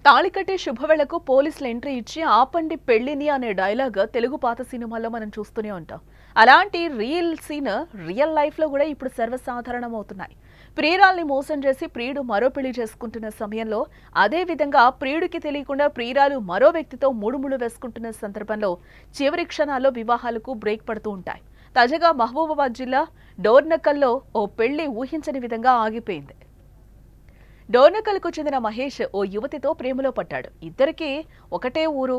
తాళికట్టే శుభవేళకు పోలీసులు ఎంట్రీ ఇచ్చి ఆపండి పెళ్లిని అనే డైలాగ్ తెలుగు పాత సినిమాల్లో మనం చూస్తూనే ఉంటాం. అలాంటి రియల్ సీన్ రియల్ లైఫ్ లో కూడా ఇప్పుడు సర్వసాధారణం అవుతున్నాయి. ప్రియురాల్ని మోసం చేసి ప్రియుడు మరో పెళ్లి చేసుకుంటున్న సమయంలో, అదే విధంగా ప్రియుడికి తెలియకుండా ప్రియురాలు మరో వ్యక్తితో మూడుముళ్ళు వేసుకుంటున్న సందర్భంలో చివరి క్షణాల్లో వివాహాలకు బ్రేక్ పడుతూ ఉంటాయి. తాజాగా మహబూబాబాద్ జిల్లా డోర్నకల్లో ఓ పెళ్లి ఊహించని విధంగా ఆగిపోయింది. డోర్నకల్కు చెందిన మహేష్ ఓ యువతితో ప్రేమలో పడ్డాడు. ఇద్దరికీ ఒకటే ఊరు,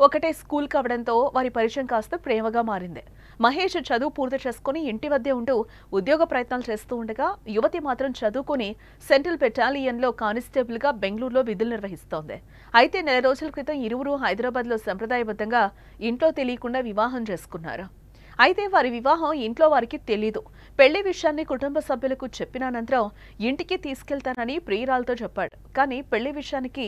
ఒకటే స్కూల్ కావడంతో వారి పరిచయం కాస్త ప్రేమగా మారింది. మహేష్ చదువు పూర్తి చేసుకుని ఇంటి వద్దే ఉంటూ ఉద్యోగ ప్రయత్నాలు చేస్తూ ఉండగా, యువతి మాత్రం చదువుకుని సెంట్రల్ బెటాలియన్లో కానిస్టేబుల్గా బెంగళూరులో విధులు నిర్వహిస్తోంది. అయితే నెల రోజుల క్రితం ఇరువురు హైదరాబాద్లో సంప్రదాయబద్ధంగా ఇంట్లో తెలియకుండా వివాహం చేసుకున్నారు. అయితే వారి వివాహం ఇంట్లో వారికి తెలీదు. పెళ్లి విషయాన్ని కుటుంబ సభ్యులకు చెప్పిన అనంతరం ఇంటికి తీసుకెళ్తానని ప్రియురాలతో చెప్పాడు. కానీ పెళ్లి విషయానికి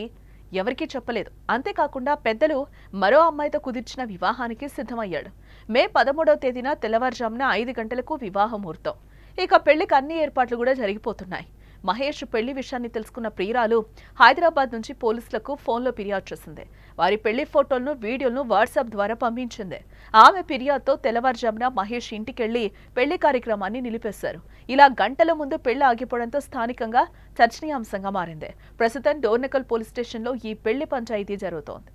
ఎవరికీ చెప్పలేదు. అంతేకాకుండా పెద్దలు మరో అమ్మాయితో కుదిర్చిన వివాహానికి సిద్ధమయ్యాడు. మే 13వ తేదీన తెల్లవారుజామున 5 గంటలకు వివాహ ముహూర్తం. ఇక పెళ్లికి అన్ని ఏర్పాట్లు కూడా జరిగిపోతున్నాయి. మహేష్ పెళ్లి విషయాన్ని తెలుసుకున్న ప్రియురాలు హైదరాబాద్ నుంచి పోలీసులకు ఫోన్లో ఫిర్యాదు చేసింది. వారి పెళ్లి ఫోటోలను, వీడియోలను వాట్సాప్ ద్వారా పంపించింది. ఆమె ఫిర్యాదుతో తెల్లవారుజామున మహేష్ ఇంటికెళ్లి పెళ్లి కార్యక్రమాన్ని నిలిపేశారు. ఇలా గంటల ముందు పెళ్లి ఆగిపోవడంతో స్థానికంగా చర్చనీయాంశంగా మారింది. ప్రస్తుతం డోర్నకల్ పోలీస్ స్టేషన్లో ఈ పెళ్లి పంచాయతీ జరుగుతోంది.